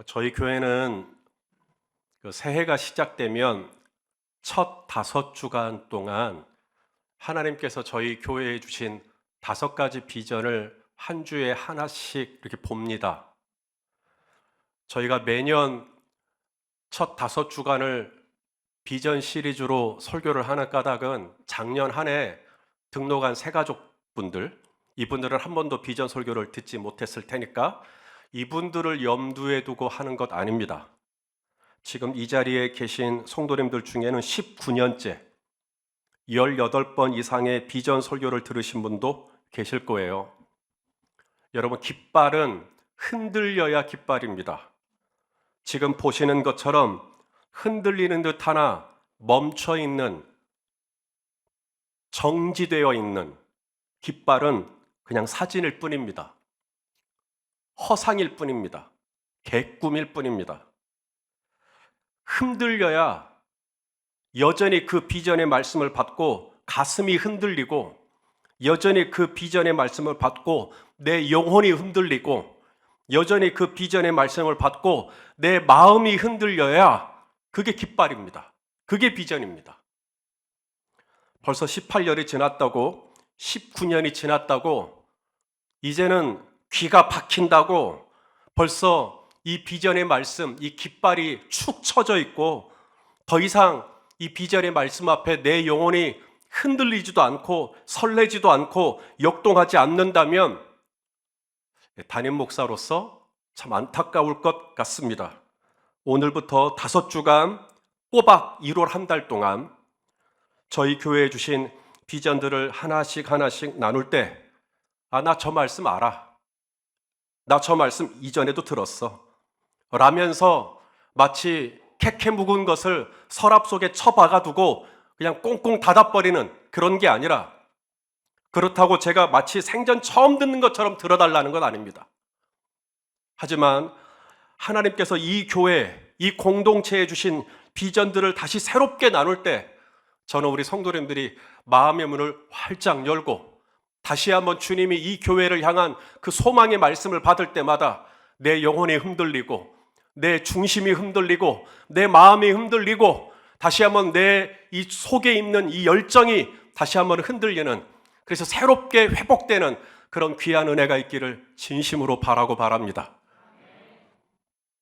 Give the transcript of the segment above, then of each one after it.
저희 교회는 새해가 시작되면 첫 5주간 동안 하나님께서 저희 교회에 주신 5가지 비전을 한 주에 하나씩 이렇게 봅니다. 저희가 매년 첫 5주간을 비전 시리즈로 설교를 하는 까닭은 작년 한 해 등록한 새가족분들, 이분들은 한 번도 비전 설교를 듣지 못했을 테니까 이분들을 염두에 두고 하는 것 아닙니다. 지금 이 자리에 계신 성도님들 중에는 19년째 18번 이상의 비전 설교를 들으신 분도 계실 거예요. 여러분, 깃발은 흔들려야 깃발입니다. 지금 보시는 것처럼 흔들리는 듯 하나 멈춰 있는, 정지되어 있는 깃발은 그냥 사진일 뿐입니다. 허상일 뿐입니다. 개꿈일 뿐입니다. 흔들려야 여전히 그 비전의 말씀을 받고 가슴이 흔들리고, 여전히 그 비전의 말씀을 받고 내 영혼이 흔들리고, 여전히 그 비전의 말씀을 받고 내 마음이 흔들려야 그게 깃발입니다. 그게 비전입니다. 벌써 18년이 지났다고, 19년이 지났다고, 이제는 귀가 박힌다고 벌써 이 비전의 말씀, 이 깃발이 축 처져 있고 더 이상 이 비전의 말씀 앞에 내 영혼이 흔들리지도 않고 설레지도 않고 역동하지 않는다면 담임 목사로서 참 안타까울 것 같습니다. 오늘부터 5주간 꼬박 1월 한 달 동안 저희 교회에 주신 비전들을 하나씩 나눌 때, 나 저 말씀 알아. 나 저 말씀 이전에도 들었어. 라면서 마치 캐캐 묵은 것을 서랍 속에 처박아두고 그냥 꽁꽁 닫아버리는 그런 게 아니라, 그렇다고 제가 마치 생전 처음 듣는 것처럼 들어달라는 건 아닙니다. 하지만 하나님께서 이 교회, 이 공동체에 주신 비전들을 다시 새롭게 나눌 때 저는 우리 성도님들이 마음의 문을 활짝 열고 다시 한번 주님이 이 교회를 향한 그 소망의 말씀을 받을 때마다 내 영혼이 흔들리고 내 중심이 흔들리고 내 마음이 흔들리고 다시 한번 내 이 속에 있는 이 열정이 다시 한번 흔들리는, 그래서 새롭게 회복되는 그런 귀한 은혜가 있기를 진심으로 바라고 바랍니다.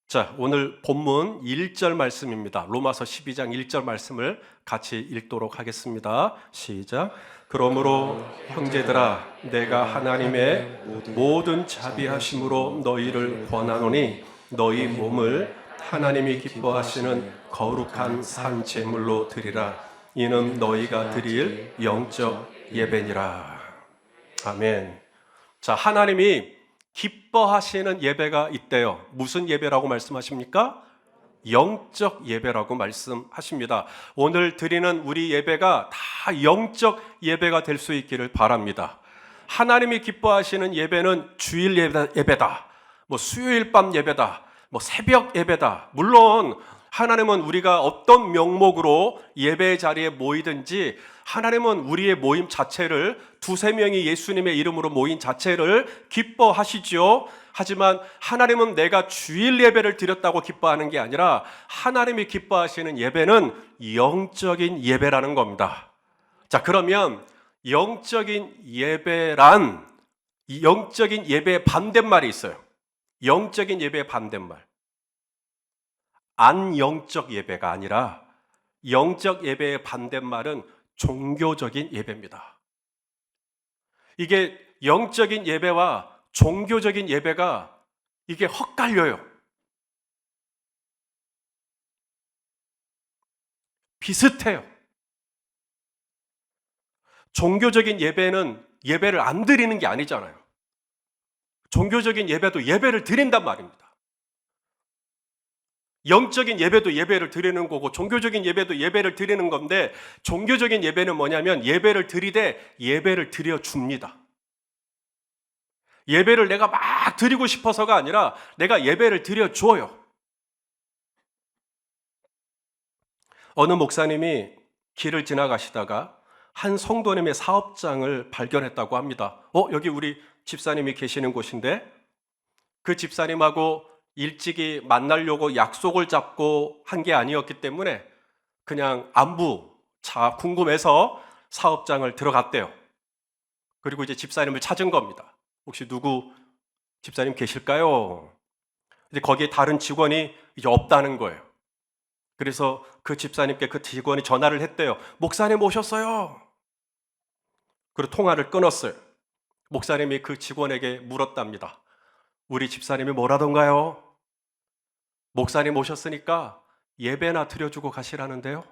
자, 오늘 본문 1절 말씀입니다. 로마서 12장 1절 말씀을 같이 읽도록 하겠습니다. 시작. 그러므로 형제들아, 내가 하나님의 모든 자비하심으로 너희를 권하노니 너희 몸을 하나님이 기뻐하시는 거룩한 산 제물로 드리라. 이는 너희가 드릴 영적 예배니라. 아멘. 자, 하나님이 기뻐하시는 예배가 있대요. 무슨 예배라고 말씀하십니까? 영적 예배라고 말씀하십니다. 오늘 드리는 우리 예배가 다 영적 예배가 될 수 있기를 바랍니다. 하나님이 기뻐하시는 예배는 주일 예배다, 수요일 밤 예배다, 새벽 예배다. 물론 하나님은 우리가 어떤 명목으로 예배의 자리에 모이든지, 하나님은 우리의 모임 자체를, 2-3명이 예수님의 이름으로 모인 자체를 기뻐하시죠. 하지만 하나님은 내가 주일 예배를 드렸다고 기뻐하는 게 아니라 하나님이 기뻐하시는 예배는 영적인 예배라는 겁니다. 자, 그러면 영적인 예배란, 이 영적인 예배의 반대말이 있어요. 영적인 예배의 반대말. 안영적 예배가 아니라 영적 예배의 반대말은 종교적인 예배입니다. 이게 영적인 예배와 종교적인 예배가 이게 헛갈려요. 비슷해요. 종교적인 예배는 예배를 안 드리는 게 아니잖아요. 종교적인 예배도 예배를 드린단 말입니다. 영적인 예배도 예배를 드리는 거고 종교적인 예배도 예배를 드리는 건데, 종교적인 예배는 뭐냐면 예배를 드리되 예배를 드려줍니다. 예배를 내가 막 드리고 싶어서가 아니라 내가 예배를 드려줘요. 어느 목사님이 길을 지나가시다가 한 성도님의 사업장을 발견했다고 합니다. 여기 우리 집사님이 계시는 곳인데, 그 집사님하고 일찍이 만나려고 약속을 잡고 한 게 아니었기 때문에 그냥 안부 궁금해서 사업장을 들어갔대요. 그리고 이제 집사님을 찾은 겁니다. 혹시 누구 집사님 계실까요? 이제 거기에 다른 직원이 이제 없다는 거예요. 그래서 그 집사님께 그 직원이 전화를 했대요. 목사님 오셨어요. 그리고 통화를 끊었어요. 목사님이 그 직원에게 물었답니다. 우리 집사님이 뭐라던가요? 목사님 오셨으니까 예배나 드려주고 가시라는데요.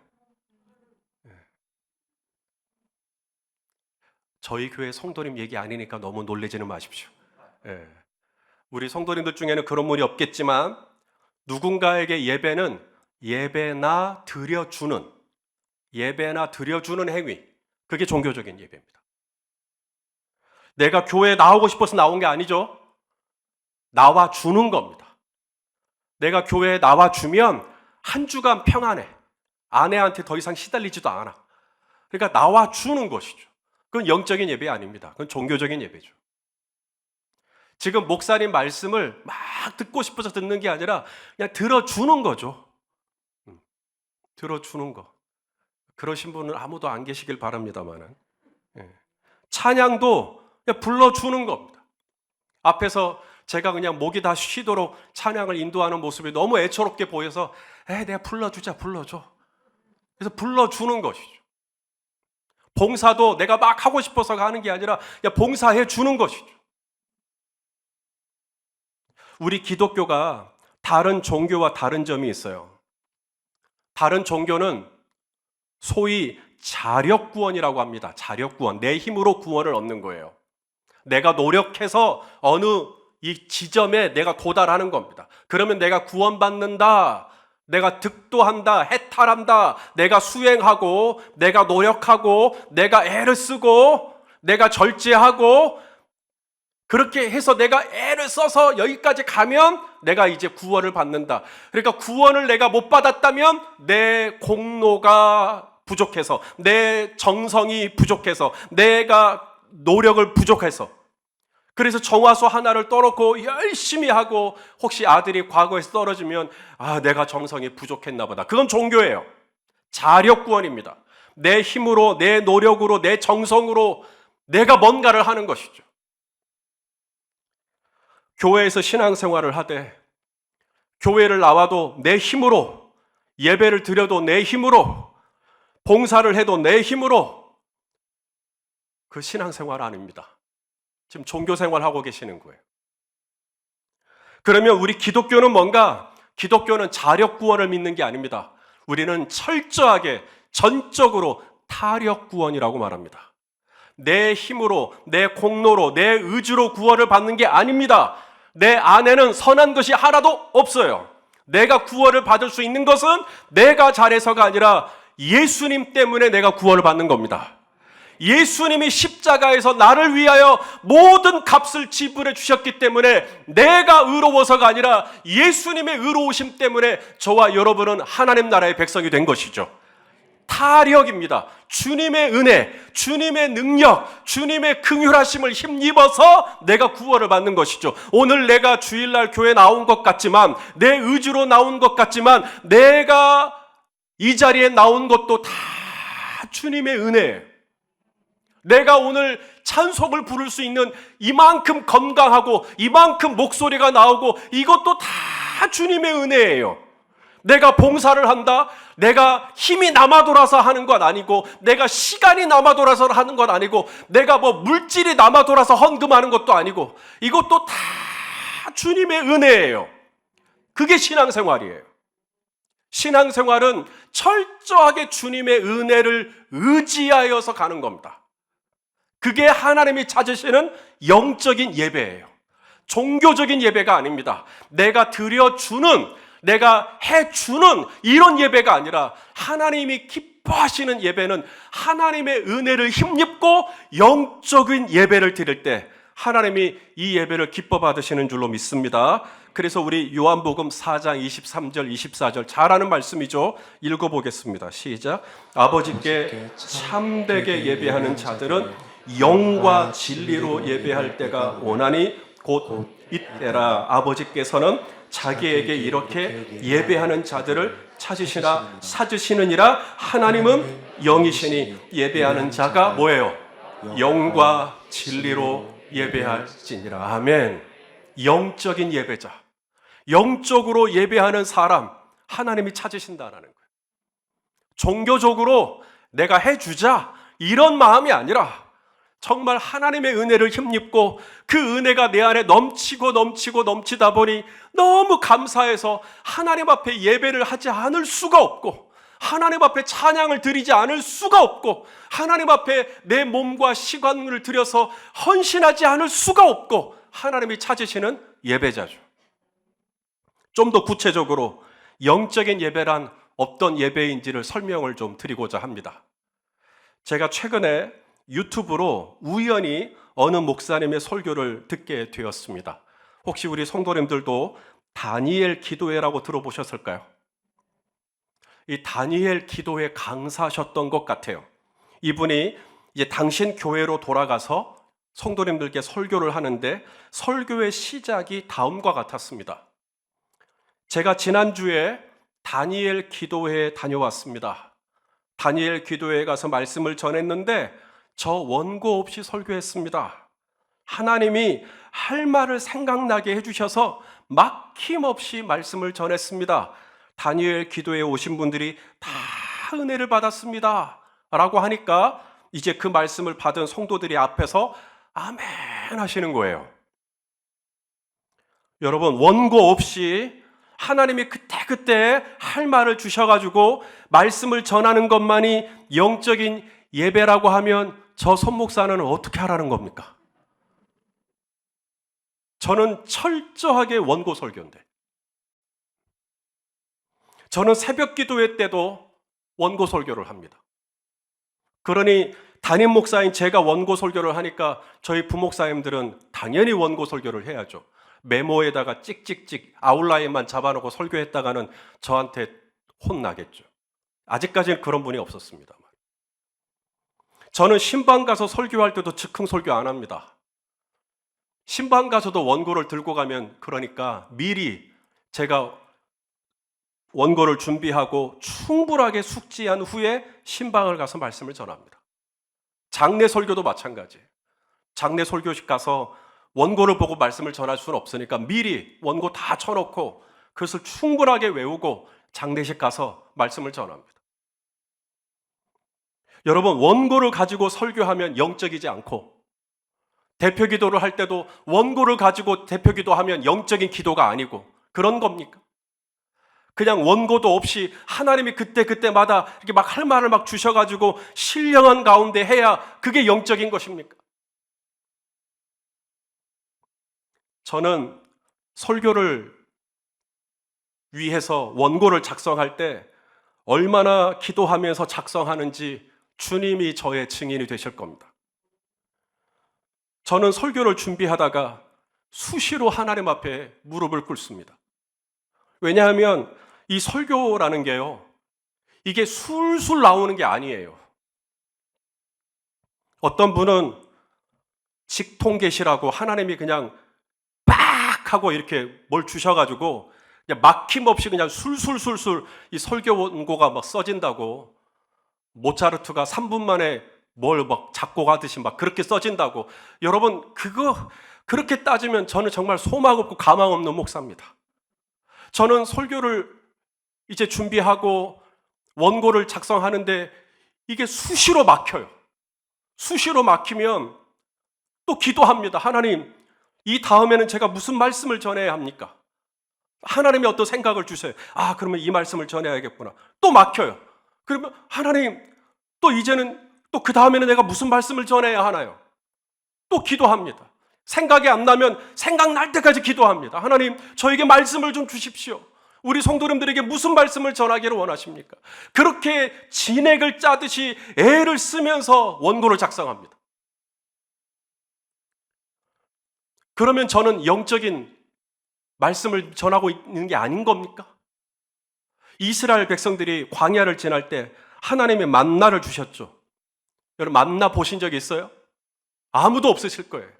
저희 교회 성도님 얘기 아니니까 너무 놀라지는 마십시오. 우리 성도님들 중에는 그런 분이 없겠지만 누군가에게 예배나 드려주는 행위, 그게 종교적인 예배입니다. 내가 교회에 나오고 싶어서 나온 게 아니죠. 나와주는 겁니다. 내가 교회에 나와주면 한 주간 평안해. 아내한테 더 이상 시달리지도 않아. 그러니까 나와주는 것이죠. 그건 영적인 예배 아닙니다. 그건 종교적인 예배죠. 지금 목사님 말씀을 막 듣고 싶어서 듣는 게 아니라 그냥 들어주는 거죠. 들어주는 거. 그러신 분은 아무도 안 계시길 바랍니다만은. 찬양도 그냥 불러주는 겁니다. 앞에서 제가 그냥 목이 다 쉬도록 찬양을 인도하는 모습이 너무 애처롭게 보여서 내가 불러줘. 그래서 불러주는 것이죠. 봉사도 내가 막 하고 싶어서 가는 게 아니라 그냥 봉사해 주는 것이죠. 우리 기독교가 다른 종교와 다른 점이 있어요. 다른 종교는 소위 자력구원이라고 합니다. 자력구원. 내 힘으로 구원을 얻는 거예요. 내가 노력해서 어느 이 지점에 내가 도달하는 겁니다. 그러면 내가 구원받는다. 내가 득도한다. 해탈한다. 내가 수행하고 내가 노력하고 내가 애를 쓰고 내가 절제하고 그렇게 해서 내가 애를 써서 여기까지 가면 내가 이제 구원을 받는다. 그러니까 구원을 내가 못 받았다면 내 공로가 부족해서, 내 정성이 부족해서, 내가 노력을 부족해서, 그래서 정화수 하나를 떠놓고 열심히 하고 혹시 아들이 과거에서 떨어지면 내가 정성이 부족했나 보다. 그건 종교예요. 자력구원입니다. 내 힘으로, 내 노력으로, 내 정성으로 내가 뭔가를 하는 것이죠. 교회에서 신앙생활을 하되 교회를 나와도 내 힘으로, 예배를 드려도 내 힘으로, 봉사를 해도 내 힘으로, 그 신앙생활 아닙니다. 지금 종교생활하고 계시는 거예요. 그러면 우리 기독교는 뭔가? 기독교는 자력구원을 믿는 게 아닙니다. 우리는 철저하게 전적으로 타력구원이라고 말합니다. 내 힘으로, 내 공로로, 내 의지로 구원을 받는 게 아닙니다. 내 안에는 선한 것이 하나도 없어요. 내가 구원을 받을 수 있는 것은 내가 잘해서가 아니라 예수님 때문에 내가 구원을 받는 겁니다. 예수님이 십자가에서 나를 위하여 모든 값을 지불해 주셨기 때문에 내가 의로워서가 아니라 예수님의 의로우심 때문에 저와 여러분은 하나님 나라의 백성이 된 것이죠. 타력입니다. 주님의 은혜, 주님의 능력, 주님의 긍휼하심을 힘입어서 내가 구원을 받는 것이죠. 오늘 내가 주일날 교회 나온 것 같지만, 내 의지로 나온 것 같지만, 내가 이 자리에 나온 것도 다 주님의 은혜예요. 내가 오늘 찬송을 부를 수 있는 이만큼 건강하고 이만큼 목소리가 나오고 이것도 다 주님의 은혜예요. 내가 봉사를 한다? 내가 힘이 남아 돌아서 하는 건 아니고, 내가 시간이 남아 돌아서 하는 건 아니고, 내가 물질이 남아 돌아서 헌금하는 것도 아니고, 이것도 다 주님의 은혜예요. 그게 신앙생활이에요. 신앙생활은 철저하게 주님의 은혜를 의지하여서 가는 겁니다. 그게 하나님이 찾으시는 영적인 예배예요. 종교적인 예배가 아닙니다. 내가 드려주는, 내가 해주는 이런 예배가 아니라 하나님이 기뻐하시는 예배는 하나님의 은혜를 힘입고 영적인 예배를 드릴 때 하나님이 이 예배를 기뻐 받으시는 줄로 믿습니다. 그래서 우리 요한복음 4장 23절 24절 잘 아는 말씀이죠. 읽어보겠습니다. 시작. 아버지께 참되게 예배하는 자들은 영과 진리로 예배할 때가 오나니 곧 이때라. 아버지께서는 자기에게 이렇게 예배하는 자들을 찾으시느니라. 하나님은 영이시니 예배하는 자가 뭐예요? 영과 진리로 예배할지니라. 아멘. 영적인 예배자, 영적으로 예배하는 사람 하나님이 찾으신다라는 거예요. 종교적으로 내가 해주자 이런 마음이 아니라 정말 하나님의 은혜를 힘입고 그 은혜가 내 안에 넘치다 보니 너무 감사해서 하나님 앞에 예배를 하지 않을 수가 없고, 하나님 앞에 찬양을 드리지 않을 수가 없고, 하나님 앞에 내 몸과 시간을 들여서 헌신하지 않을 수가 없고, 하나님이 찾으시는 예배자죠. 좀 더 구체적으로 영적인 예배란 어떤 예배인지를 설명을 좀 드리고자 합니다. 제가 최근에 유튜브로 우연히 어느 목사님의 설교를 듣게 되었습니다. 혹시 우리 성도님들도 다니엘 기도회라고 들어보셨을까요? 이 다니엘 기도회 강사셨던 것 같아요. 이분이 이제 당신 교회로 돌아가서 성도님들께 설교를 하는데 설교의 시작이 다음과 같았습니다. 제가 지난주에 다니엘 기도회에 다녀왔습니다. 다니엘 기도회에 가서 말씀을 전했는데 저 원고 없이 설교했습니다. 하나님이 할 말을 생각나게 해주셔서 막힘없이 말씀을 전했습니다. 다니엘 기도회에 오신 분들이 다 은혜를 받았습니다 라고 하니까 이제 그 말씀을 받은 성도들이 앞에서 아멘 하시는 거예요. 여러분, 원고 없이 하나님이 그때 할 말을 주셔가지고 말씀을 전하는 것만이 영적인 예배라고 하면 저 손목사는 어떻게 하라는 겁니까? 저는 철저하게 원고 설교인데, 저는 새벽 기도회 때도 원고 설교를 합니다. 그러니 담임 목사인 제가 원고 설교를 하니까 저희 부목사님들은 당연히 원고 설교를 해야죠. 메모에다가 찍찍찍 아웃라인만 잡아놓고 설교했다가는 저한테 혼나겠죠. 아직까지는 그런 분이 없었습니다만. 저는 신방 가서 설교할 때도 즉흥 설교 안 합니다. 신방 가서도 원고를 들고 가면, 그러니까 미리 제가 원고를 준비하고 충분하게 숙지한 후에 신방을 가서 말씀을 전합니다. 장례 설교도 마찬가지예요. 장례 설교식 가서 원고를 보고 말씀을 전할 수는 없으니까 미리 원고 다 쳐놓고 그것을 충분하게 외우고 장례식 가서 말씀을 전합니다. 여러분, 원고를 가지고 설교하면 영적이지 않고, 대표 기도를 할 때도 원고를 가지고 대표 기도하면 영적인 기도가 아니고 그런 겁니까? 그냥 원고도 없이 하나님이 그때마다 이렇게 막 할 말을 막 주셔가지고 신령한 가운데 해야 그게 영적인 것입니까? 저는 설교를 위해서 원고를 작성할 때 얼마나 기도하면서 작성하는지 주님이 저의 증인이 되실 겁니다. 저는 설교를 준비하다가 수시로 하나님 앞에 무릎을 꿇습니다. 왜냐하면 이 설교라는 게요, 이게 술술 나오는 게 아니에요. 어떤 분은 직통계시라고 하나님이 그냥 빡 하고 이렇게 뭘 주셔가지고 그냥 막힘없이 그냥 술술술술 이 설교 원고가 막 써진다고, 모차르트가 3분 만에 뭘 막 작곡하듯이 막 그렇게 써진다고. 여러분, 그렇게 따지면 저는 정말 소망 없고 가망 없는 목사입니다. 저는 설교를 이제 준비하고 원고를 작성하는데 이게 수시로 막혀요. 수시로 막히면 또 기도합니다. 하나님, 이 다음에는 제가 무슨 말씀을 전해야 합니까? 하나님이 어떤 생각을 주세요. 그러면 이 말씀을 전해야겠구나. 또 막혀요. 그러면 하나님, 또 이제는 또 그 다음에는 내가 무슨 말씀을 전해야 하나요? 또 기도합니다. 생각이 안 나면 생각날 때까지 기도합니다. 하나님, 저에게 말씀을 좀 주십시오. 우리 성도님들에게 무슨 말씀을 전하기를 원하십니까? 그렇게 진액을 짜듯이 애를 쓰면서 원고를 작성합니다. 그러면 저는 영적인 말씀을 전하고 있는 게 아닌 겁니까? 이스라엘 백성들이 광야를 지날 때 하나님의 만나를 주셨죠. 여러분, 만나 보신 적 있어요? 아무도 없으실 거예요.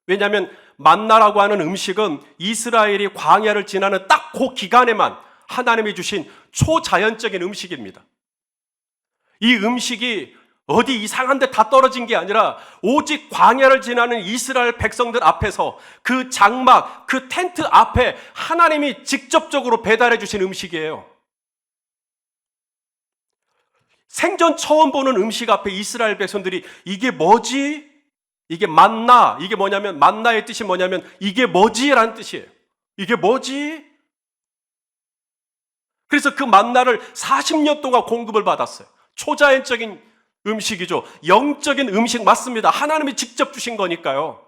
왜냐하면 만나라고 하는 음식은 이스라엘이 광야를 지나는 딱 그 기간에만 하나님이 주신 초자연적인 음식입니다. 이 음식이 어디 이상한 데 다 떨어진 게 아니라 오직 광야를 지나는 이스라엘 백성들 앞에서 그 장막, 그 텐트 앞에 하나님이 직접적으로 배달해 주신 음식이에요. 생전 처음 보는 음식 앞에 이스라엘 백성들이 이게 뭐지? 이게 만나, 이게 뭐냐면 만나의 뜻이 뭐냐면 이게 뭐지? 라는 뜻이에요. 이게 뭐지? 그래서 그 만나를 40년 동안 공급을 받았어요. 초자연적인 음식이죠. 영적인 음식 맞습니다. 하나님이 직접 주신 거니까요.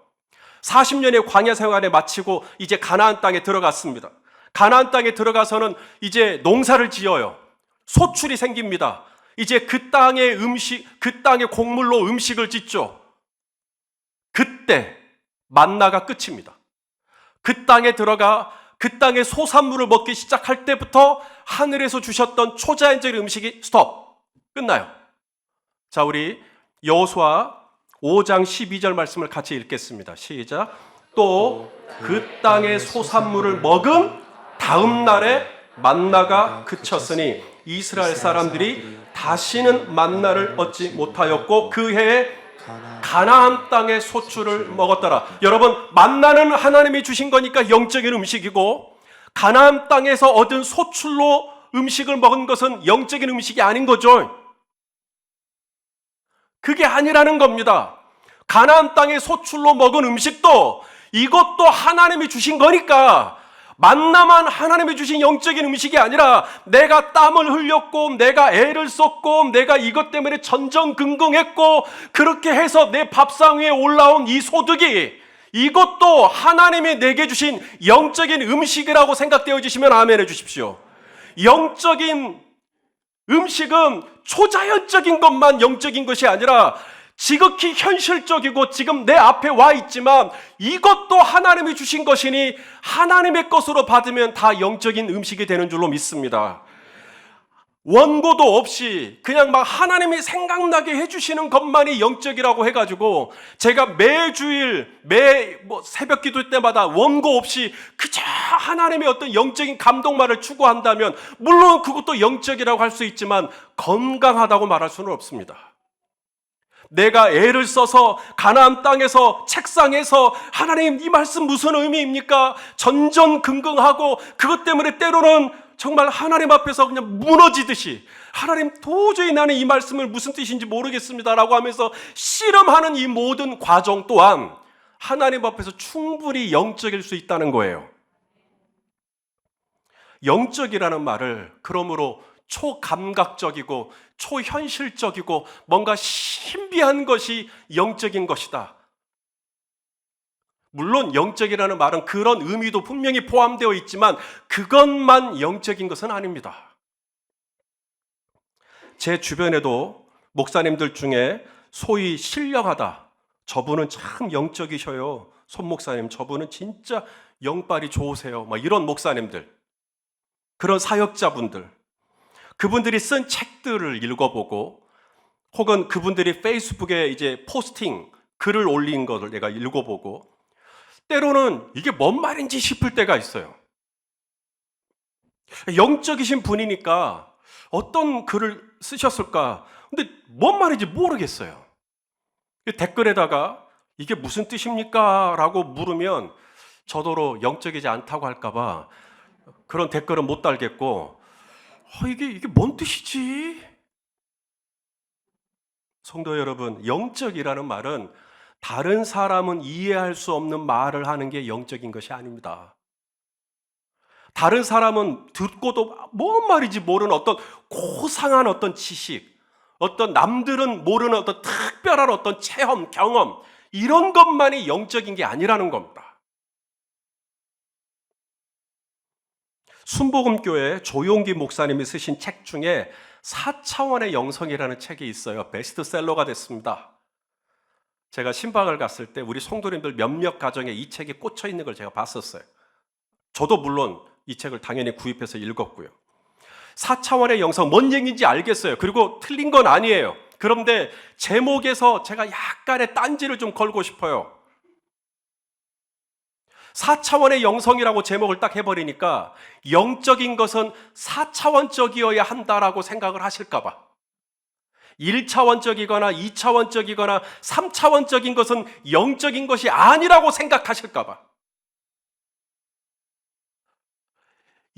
40년의 광야 생활을 마치고 이제 가나안 땅에 들어갔습니다. 가나안 땅에 들어가서는 이제 농사를 지어요. 소출이 생깁니다. 이제 그 땅의 음식, 그 땅의 곡물로 음식을 짓죠. 그때 만나가 끝입니다. 그 땅에 들어가 그 땅의 소산물을 먹기 시작할 때부터 하늘에서 주셨던 초자연적인 음식이 스톱! 끝나요. 자, 우리 여호수아 5장 12절 말씀을 같이 읽겠습니다. 시작. 또 그 땅의 소산물을 먹은 다음 날에 만나가 그쳤으니 이스라엘 사람들이 다시는 만나를 얻지 못하였고 그 해에 가나안 땅의 소출을 먹었더라. 여러분, 만나는 하나님이 주신 거니까 영적인 음식이고 가나안 땅에서 얻은 소출로 음식을 먹은 것은 영적인 음식이 아닌 거죠. 그게 아니라는 겁니다. 가나안 땅의 소출로 먹은 음식도 이것도 하나님이 주신 거니까 만나만 하나님이 주신 영적인 음식이 아니라 내가 땀을 흘렸고 내가 애를 썼고 내가 이것 때문에 전전긍긍했고 그렇게 해서 내 밥상 위에 올라온 이 소득이 이것도 하나님이 내게 주신 영적인 음식이라고 생각되어지시면 아멘 해주십시오. 영적인 음식은 초자연적인 것만 영적인 것이 아니라 지극히 현실적이고 지금 내 앞에 와 있지만 이것도 하나님이 주신 것이니 하나님의 것으로 받으면 다 영적인 음식이 되는 줄로 믿습니다. 원고도 없이 그냥 막 하나님이 생각나게 해주시는 것만이 영적이라고 해가지고 제가 매주일 새벽 기도 때마다 원고 없이 그저 하나님의 어떤 영적인 감동만을 추구한다면 물론 그것도 영적이라고 할 수 있지만 건강하다고 말할 수는 없습니다. 내가 애를 써서 가나안 땅에서 책상에서 하나님 이 말씀 무슨 의미입니까? 전전긍긍하고 그것 때문에 때로는 정말 하나님 앞에서 그냥 무너지듯이 하나님 도저히 나는 이 말씀을 무슨 뜻인지 모르겠습니다 라고 하면서 씨름하는 이 모든 과정 또한 하나님 앞에서 충분히 영적일 수 있다는 거예요. 영적이라는 말을 그러므로 초감각적이고 초현실적이고 뭔가 신비한 것이 영적인 것이다. 물론 영적이라는 말은 그런 의미도 분명히 포함되어 있지만 그것만 영적인 것은 아닙니다. 제 주변에도 목사님들 중에 소위 신령하다. 저분은 참 영적이셔요. 손 목사님 저분은 진짜 영빨이 좋으세요. 막 이런 목사님들. 그런 사역자분들. 그분들이 쓴 책들을 읽어보고 혹은 그분들이 페이스북에 이제 포스팅 글을 올린 것을 내가 읽어보고 때로는 이게 뭔 말인지 싶을 때가 있어요. 영적이신 분이니까 어떤 글을 쓰셨을까? 근데 뭔 말인지 모르겠어요. 댓글에다가 이게 무슨 뜻입니까? 라고 물으면 저더러 영적이지 않다고 할까봐 그런 댓글은 못 달겠고 이게 뭔 뜻이지? 성도 여러분, 영적이라는 말은 다른 사람은 이해할 수 없는 말을 하는 게 영적인 것이 아닙니다. 다른 사람은 듣고도 뭔 말인지 모르는 어떤 고상한 어떤 지식, 어떤 남들은 모르는 어떤 특별한 어떤 체험, 경험 이런 것만이 영적인 게 아니라는 겁니다. 순복음교회 조용기 목사님이 쓰신 책 중에 4차원의 영성이라는 책이 있어요. 베스트셀러가 됐습니다. 제가 신방을 갔을 때 우리 성도님들 몇몇 가정에 이 책이 꽂혀 있는 걸 제가 봤었어요. 저도 물론 이 책을 당연히 구입해서 읽었고요. 4차원의 영성 뭔 얘기인지 알겠어요. 그리고 틀린 건 아니에요. 그런데 제목에서 제가 약간의 딴지를 좀 걸고 싶어요. 4차원의 영성이라고 제목을 딱 해버리니까 영적인 것은 4차원적이어야 한다라고 생각을 하실까 봐. 1차원적이거나 2차원적이거나 3차원적인 것은 영적인 것이 아니라고 생각하실까 봐.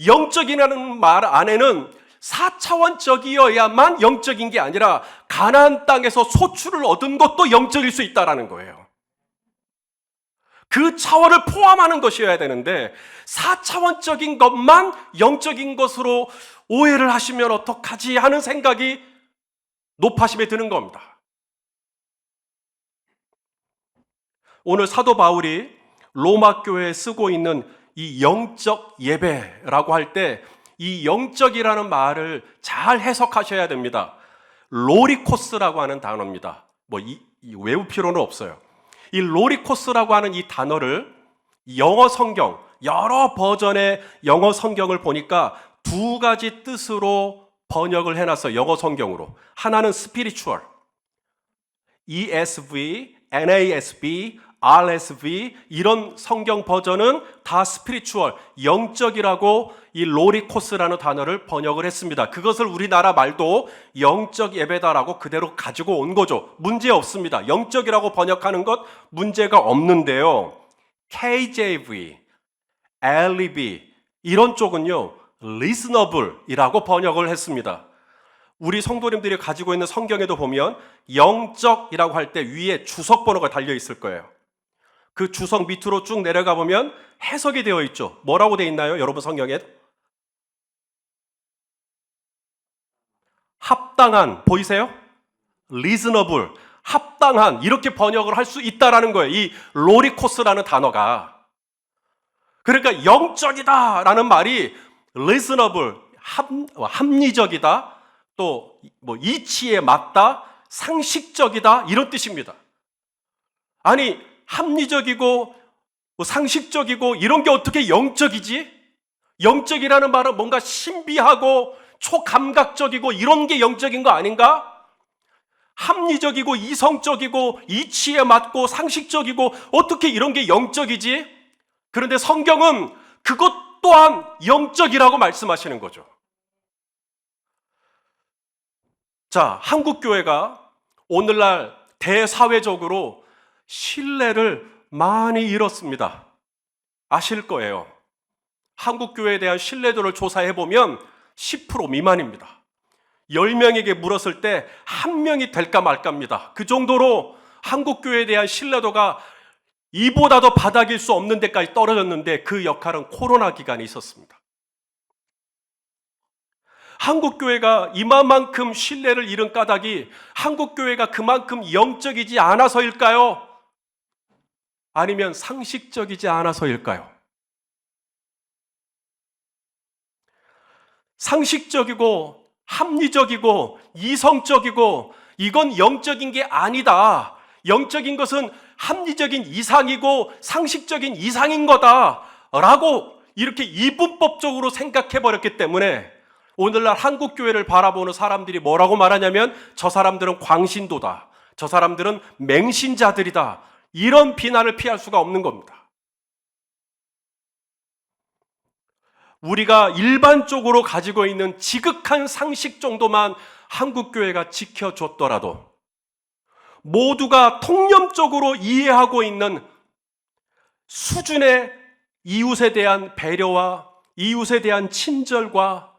영적이라는 말 안에는 4차원적이어야만 영적인 게 아니라 가나안 땅에서 소출을 얻은 것도 영적일 수 있다라는 거예요. 그 차원을 포함하는 것이어야 되는데 4차원적인 것만 영적인 것으로 오해를 하시면 어떡하지 하는 생각이 높아심에 드는 겁니다. 오늘 사도 바울이 로마 교회에 쓰고 있는 이 영적 예배라고 할 때 이 영적이라는 말을 잘 해석하셔야 됩니다. 로리코스라고 하는 단어입니다. 외울 필요는 없어요. 이 로리코스라고 하는 이 단어를 영어 성경, 여러 버전의 영어 성경을 보니까 두 가지 뜻으로 번역을 해놨어요. 영어 성경으로. 하나는 spiritual, ESV, NASB, RSV 이런 성경 버전은 다 spiritual, 영적이라고 이 로리코스라는 단어를 번역을 했습니다. 그것을 우리나라 말도 영적 예배다라고 그대로 가지고 온 거죠. 문제 없습니다. 영적이라고 번역하는 것 문제가 없는데요. KJV, LEB 이런 쪽은요 reasonable이라고 번역을 했습니다. 우리 성도님들이 가지고 있는 성경에도 보면 영적이라고 할 때 위에 주석 번호가 달려 있을 거예요. 그 주석 밑으로 쭉 내려가 보면 해석이 되어 있죠. 뭐라고 되어 있나요? 여러분 성경에? 합당한, 보이세요? reasonable, 합당한 이렇게 번역을 할 수 있다라는 거예요. 이 로리코스라는 단어가. 그러니까 영적이다라는 말이 reasonable, 합리적이다, 또 이치에 맞다, 상식적이다 이런 뜻입니다. 아니 합리적이고 상식적이고 이런 게 어떻게 영적이지? 영적이라는 말은 뭔가 신비하고 초감각적이고 이런 게 영적인 거 아닌가? 합리적이고 이성적이고 이치에 맞고 상식적이고 어떻게 이런 게 영적이지? 그런데 성경은 그것 또한 영적이라고 말씀하시는 거죠. 자, 한국교회가 오늘날 대사회적으로 신뢰를 많이 잃었습니다. 아실 거예요. 한국교회에 대한 신뢰도를 조사해보면 10% 미만입니다. 10명에게 물었을 때 1명이 될까 말까입니다. 그 정도로 한국교회에 대한 신뢰도가 이보다도 바닥일 수 없는 데까지 떨어졌는데 그 역할은 코로나 기간에 있었습니다. 한국교회가 이만큼 신뢰를 잃은 까닭이 한국교회가 그만큼 영적이지 않아서일까요? 아니면 상식적이지 않아서일까요? 상식적이고 합리적이고 이성적이고 이건 영적인 게 아니다. 영적인 것은 합리적인 이상이고 상식적인 이상인 거다 라고 이렇게 이분법적으로 생각해 버렸기 때문에 오늘날 한국교회를 바라보는 사람들이 뭐라고 말하냐면 저 사람들은 광신도다, 저 사람들은 맹신자들이다, 이런 비난을 피할 수가 없는 겁니다. 우리가 일반적으로 가지고 있는 지극한 상식 정도만 한국교회가 지켜줬더라도 모두가 통념적으로 이해하고 있는 수준의 이웃에 대한 배려와 이웃에 대한 친절과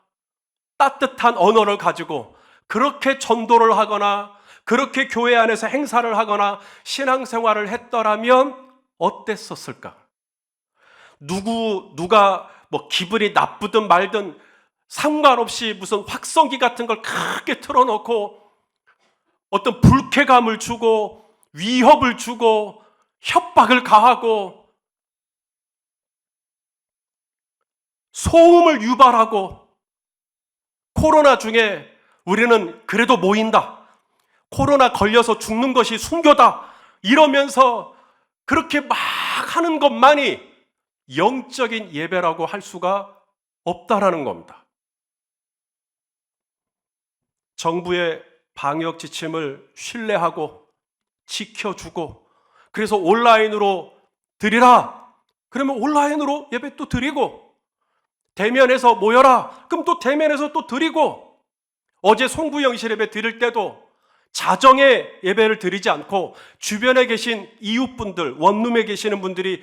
따뜻한 언어를 가지고 그렇게 전도를 하거나 그렇게 교회 안에서 행사를 하거나 신앙생활을 했더라면 어땠었을까? 누가 기분이 나쁘든 말든 상관없이 무슨 확성기 같은 걸 크게 틀어놓고 어떤 불쾌감을 주고 위협을 주고 협박을 가하고 소음을 유발하고 코로나 중에 우리는 그래도 모인다, 코로나 걸려서 죽는 것이 순교다 이러면서 그렇게 막 하는 것만이 영적인 예배라고 할 수가 없다라는 겁니다. 정부의 방역 지침을 신뢰하고 지켜주고 그래서 온라인으로 드리라, 그러면 온라인으로 예배 또 드리고, 대면에서 모여라. 그럼 또 대면에서 또 드리고, 어제 송구영실 예배 드릴 때도 자정에 예배를 드리지 않고 주변에 계신 이웃분들, 원룸에 계시는 분들이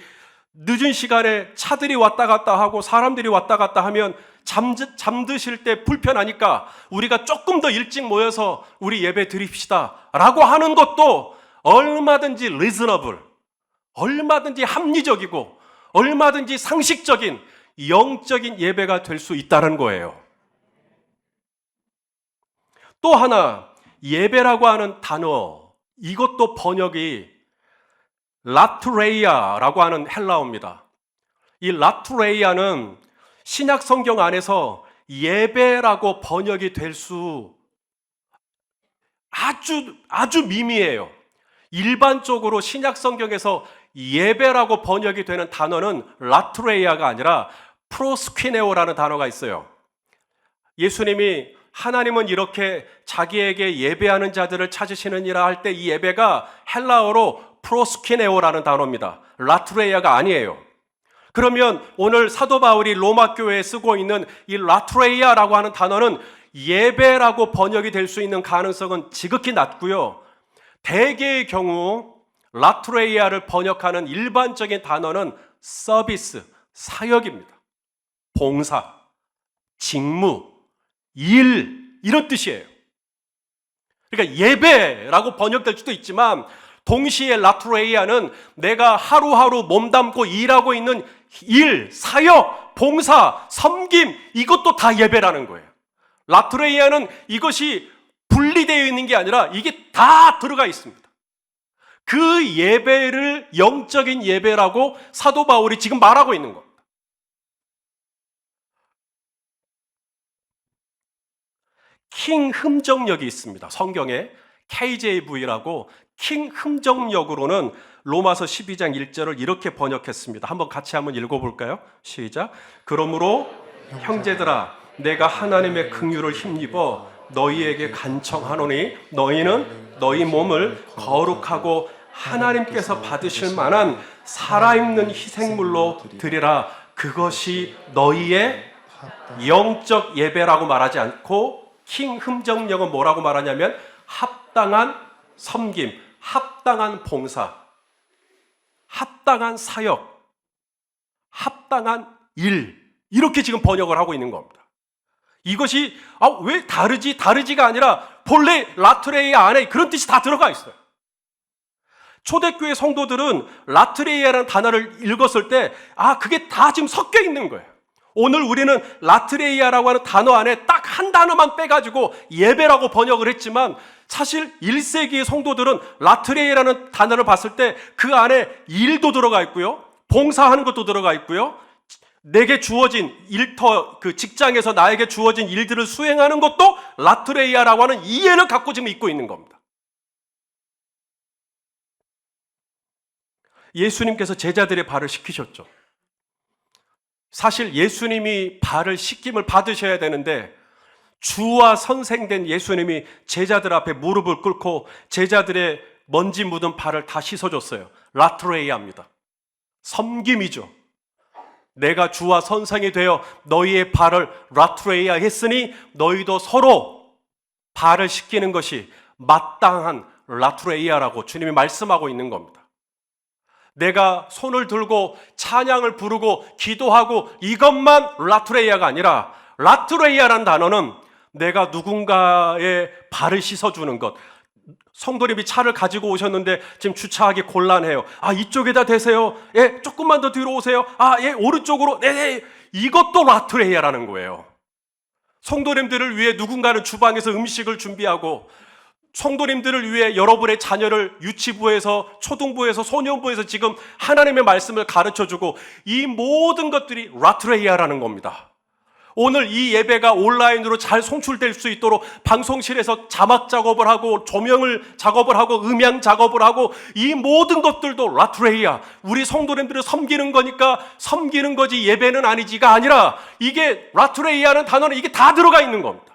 늦은 시간에 차들이 왔다 갔다 하고 사람들이 왔다 갔다 하면 잠드실 때 불편하니까 우리가 조금 더 일찍 모여서 우리 예배 드립시다 라고 하는 것도 얼마든지 리즈너블, 얼마든지 합리적이고 얼마든지 상식적인 영적인 예배가 될 수 있다는 거예요. 또 하나, 예배라고 하는 단어, 이것도 번역이 라트레이아라고 하는 헬라어입니다. 이 라트레이아는 신약 성경 안에서 예배라고 번역이 될 수 아주 미미해요. 일반적으로 신약 성경에서 예배라고 번역이 되는 단어는 라트레이아가 아니라 프로스퀴네오라는 단어가 있어요. 예수님이 하나님은 이렇게 자기에게 예배하는 자들을 찾으시느니라 할 때 이 예배가 헬라어로 프로스퀴네오라는 단어입니다. 라트레이아가 아니에요. 그러면 오늘 사도 바울이 로마 교회에 쓰고 있는 이 라트레이아라고 하는 단어는 예배라고 번역이 될 수 있는 가능성은 지극히 낮고요. 대개의 경우 라트레이아를 번역하는 일반적인 단어는 서비스, 사역입니다. 봉사, 직무, 일, 이런 뜻이에요. 그러니까 예배라고 번역될 수도 있지만 동시에 라트레이아는 내가 하루하루 몸담고 일하고 있는 일, 사역, 봉사, 섬김, 이것도 다 예배라는 거예요. 라트레이아는 이것이 분리되어 있는 게 아니라 이게 다 들어가 있습니다. 그 예배를 영적인 예배라고 사도 바울이 지금 말하고 있는 겁니다. 킹 흠정역이 있습니다. 성경에 KJV라고 킹 흠정역으로는 로마서 12장 1절을 이렇게 번역했습니다. 한번 같이 한번 읽어볼까요? 시작. 그러므로 형제들아 내가 하나님의 긍휼을 힘입어 너희에게 간청하노니 너희는 너희 몸을 거룩하고 하나님께서 받으실 만한 살아있는 희생물로 드리라. 그것이 너희의 영적 예배라고 말하지 않고 킹 흠정역은 뭐라고 말하냐면 합당한 섬김, 합당한 봉사, 합당한 사역, 합당한 일, 이렇게 지금 번역을 하고 있는 겁니다. 이것이 왜 다르지가 아니라 본래 라트레이아 안에 그런 뜻이 다 들어가 있어요. 초대교회 성도들은 라트레이아라는 단어를 읽었을 때 그게 다 지금 섞여 있는 거예요. 오늘 우리는 라트레이아라고 하는 단어 안에 딱 한 단어만 빼가지고 예배라고 번역을 했지만 사실 1세기의 성도들은 라트레이아라는 단어를 봤을 때 그 안에 일도 들어가 있고요, 봉사하는 것도 들어가 있고요, 내게 주어진 그 직장에서 나에게 주어진 일들을 수행하는 것도 라트레이아라고 하는 이해를 갖고 지금 있고 있는 겁니다. 예수님께서 제자들의 발을 씻기셨죠. 사실 예수님이 발을 씻김을 받으셔야 되는데 주와 선생된 예수님이 제자들 앞에 무릎을 꿇고 제자들의 먼지 묻은 발을 다 씻어줬어요. 라트레이아입니다. 섬김이죠. 내가 주와 선생이 되어 너희의 발을 라트레이아 했으니 너희도 서로 발을 씻기는 것이 마땅한 라트레이아라고 주님이 말씀하고 있는 겁니다. 내가 손을 들고 찬양을 부르고 기도하고 이것만 라트레이아가 아니라 라트레이아라는 단어는 내가 누군가의 발을 씻어주는 것. 성도님이 차를 가지고 오셨는데 지금 주차하기 곤란해요. 이쪽에다 대세요. 예, 조금만 더 뒤로 오세요. 예, 오른쪽으로. 네. 이것도 라트레이아라는 거예요. 성도님들을 위해 누군가는 주방에서 음식을 준비하고 성도님들을 위해 여러분의 자녀를 유치부에서 초등부에서 소년부에서 지금 하나님의 말씀을 가르쳐주고 이 모든 것들이 라트레이아라는 겁니다. 오늘 이 예배가 온라인으로 잘 송출될 수 있도록 방송실에서 자막 작업을 하고 조명을 작업을 하고 음향 작업을 하고 이 모든 것들도 라트레이아, 우리 성도님들을 섬기는 거니까 섬기는 거지 예배는 아니지가 아니라 이게 라트레이아는 단어는 이게 다 들어가 있는 겁니다.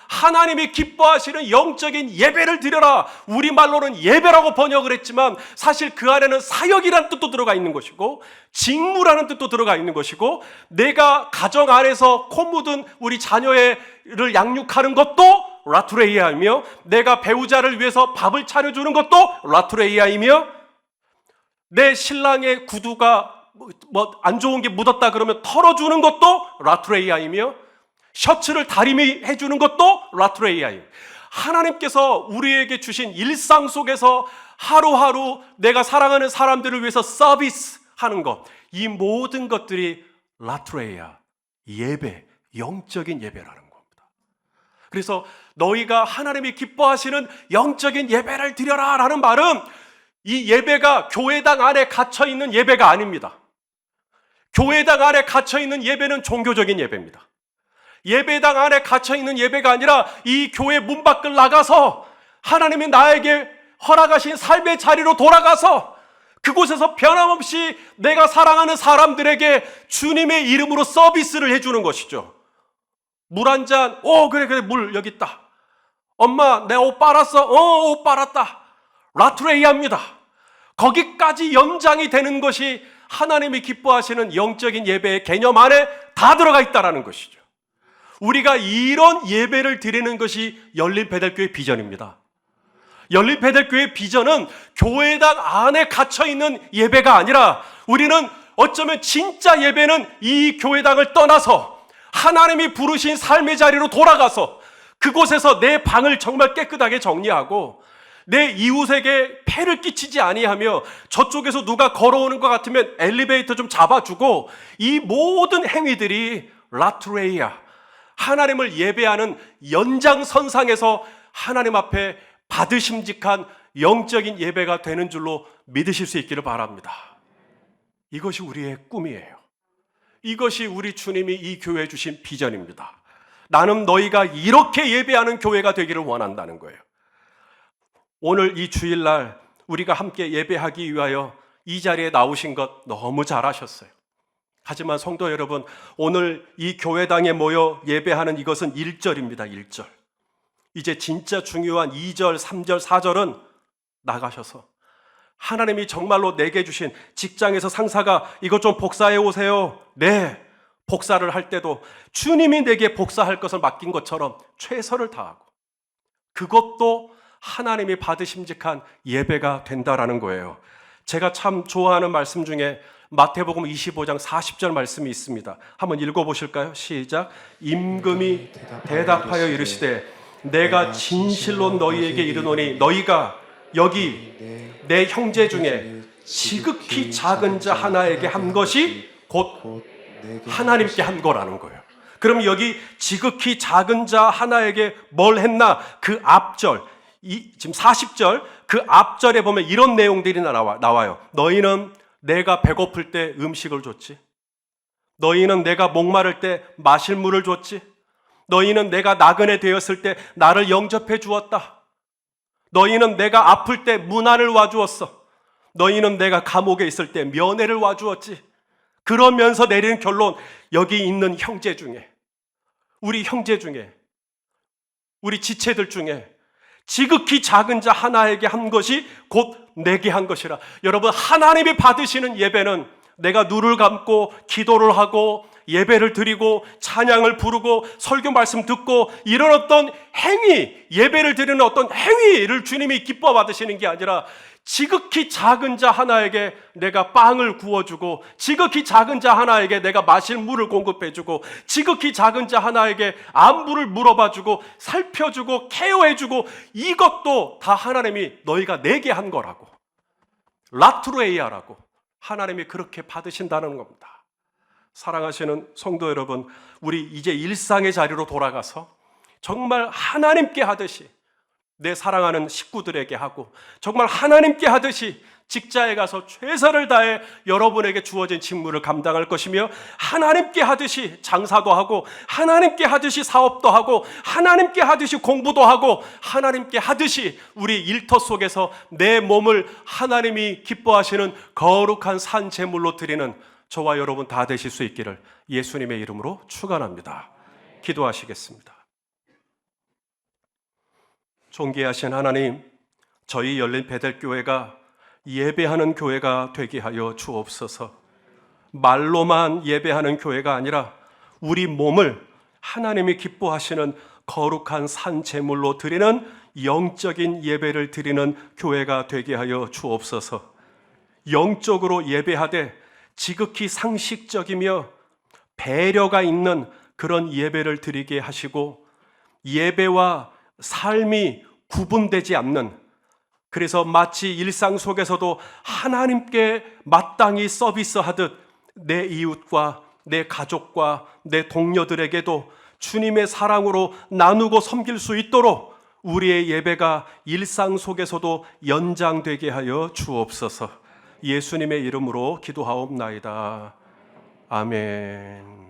하나님이 기뻐하시는 영적인 예배를 드려라. 우리말로는 예배라고 번역을 했지만 사실 그 안에는 사역이라는 뜻도 들어가 있는 것이고 직무라는 뜻도 들어가 있는 것이고 내가 가정 안에서 코 묻은 우리 자녀를 양육하는 것도 라투레이아이며 내가 배우자를 위해서 밥을 차려주는 것도 라투레이아이며 내 신랑의 구두가 안 좋은 게 묻었다 그러면 털어주는 것도 라투레이아이며 셔츠를 다리미 해주는 것도 라투레이아이며 하나님께서 우리에게 주신 일상 속에서 하루하루 내가 사랑하는 사람들을 위해서 서비스하는 것, 이 모든 것들이 라투레이아, 예배, 영적인 예배라는 겁니다. 그래서 너희가 하나님이 기뻐하시는 영적인 예배를 드려라 라는 말은 이 예배가 교회당 안에 갇혀있는 예배가 아닙니다. 교회당 안에 갇혀있는 예배는 종교적인 예배입니다. 예배당 안에 갇혀있는 예배가 아니라 이 교회 문 밖을 나가서 하나님이 나에게 허락하신 삶의 자리로 돌아가서 그곳에서 변함없이 내가 사랑하는 사람들에게 주님의 이름으로 서비스를 해주는 것이죠. 물 한 잔, 그래 물 여기 있다. 엄마 내 옷 빨았어? 옷 빨았다. 라투레이아입니다. 거기까지 연장이 되는 것이 하나님이 기뻐하시는 영적인 예배의 개념 안에 다 들어가 있다는 것이죠. 우리가 이런 예배를 드리는 것이 열린배달교회 비전입니다. 열린배달교회 비전은 교회당 안에 갇혀있는 예배가 아니라 우리는 어쩌면 진짜 예배는 이 교회당을 떠나서 하나님이 부르신 삶의 자리로 돌아가서 그곳에서 내 방을 정말 깨끗하게 정리하고 내 이웃에게 폐를 끼치지 아니하며 저쪽에서 누가 걸어오는 것 같으면 엘리베이터 좀 잡아주고 이 모든 행위들이 라투레이아, 하나님을 예배하는 연장선상에서 하나님 앞에 받으심직한 영적인 예배가 되는 줄로 믿으실 수 있기를 바랍니다. 이것이 우리의 꿈이에요. 이것이 우리 주님이 이 교회에 주신 비전입니다. 나는 너희가 이렇게 예배하는 교회가 되기를 원한다는 거예요. 오늘 이 주일날 우리가 함께 예배하기 위하여 이 자리에 나오신 것 너무 잘하셨어요. 하지만 성도 여러분, 오늘 이 교회당에 모여 예배하는 이것은 1절입니다. 1절. 이제 진짜 중요한 2절, 3절, 4절은 나가셔서 하나님이 정말로 내게 주신 직장에서 상사가 이것 좀 복사해 오세요. 네, 복사를 할 때도 주님이 내게 복사할 것을 맡긴 것처럼 최선을 다하고 그것도 하나님이 받으심직한 예배가 된다라는 거예요. 제가 참 좋아하는 말씀 중에 마태복음 25장 40절 말씀이 있습니다. 한번 읽어보실까요? 시작. 임금이 대답하여 이르시되 내가 진실로 너희에게 이르노니 너희가 여기 내 형제 중에 지극히 작은 자 하나에게 한 것이 곧 하나님께 한 거라는 거예요. 그럼 여기 지극히 작은 자 하나에게 뭘 했나? 그 앞절, 지금 40절 그 앞절에 보면 이런 내용들이 나와요. 너희는 내가 배고플 때 음식을 줬지. 너희는 내가 목마를 때 마실 물을 줬지. 너희는 내가 나그네 되었을 때 나를 영접해 주었다. 너희는 내가 아플 때 문안을 와주었어. 너희는 내가 감옥에 있을 때 면회를 와주었지. 그러면서 내리는 결론, 여기 있는 형제 중에, 우리 형제 중에, 우리 지체들 중에 지극히 작은 자 하나에게 한 것이 곧 내게 한 것이라. 여러분, 하나님이 받으시는 예배는 내가 눈을 감고 기도를 하고 예배를 드리고 찬양을 부르고 설교 말씀 듣고 이런 어떤 행위, 예배를 드리는 어떤 행위를 주님이 기뻐 받으시는 게 아니라 지극히 작은 자 하나에게 내가 빵을 구워주고 지극히 작은 자 하나에게 내가 마실 물을 공급해주고 지극히 작은 자 하나에게 안부를 물어봐주고 살펴주고 케어해주고 이것도 다 하나님이 너희가 내게 한 거라고, 라투레이아라고 하나님이 그렇게 받으신다는 겁니다. 사랑하시는 성도 여러분, 우리 이제 일상의 자리로 돌아가서 정말 하나님께 하듯이 내 사랑하는 식구들에게 하고 정말 하나님께 하듯이 직장에 가서 최선을 다해 여러분에게 주어진 직무를 감당할 것이며 하나님께 하듯이 장사도 하고 하나님께 하듯이 사업도 하고 하나님께 하듯이 공부도 하고 하나님께 하듯이 우리 일터 속에서 내 몸을 하나님이 기뻐하시는 거룩한 산 제물로 드리는 저와 여러분 다 되실 수 있기를 예수님의 이름으로 축원합니다. 기도하시겠습니다. 존귀하신 하나님, 저희 열린 베델교회가 예배하는 교회가 되게 하여 주옵소서. 말로만 예배하는 교회가 아니라 우리 몸을 하나님이 기뻐하시는 거룩한 산 제물로 드리는 영적인 예배를 드리는 교회가 되게 하여 주옵소서. 영적으로 예배하되 지극히 상식적이며 배려가 있는 그런 예배를 드리게 하시고, 예배와 삶이 구분되지 않는, 그래서 마치 일상 속에서도 하나님께 마땅히 서비스하듯 내 이웃과 내 가족과 내 동료들에게도 주님의 사랑으로 나누고 섬길 수 있도록 우리의 예배가 일상 속에서도 연장되게 하여 주옵소서. 예수님의 이름으로 기도하옵나이다. 아멘.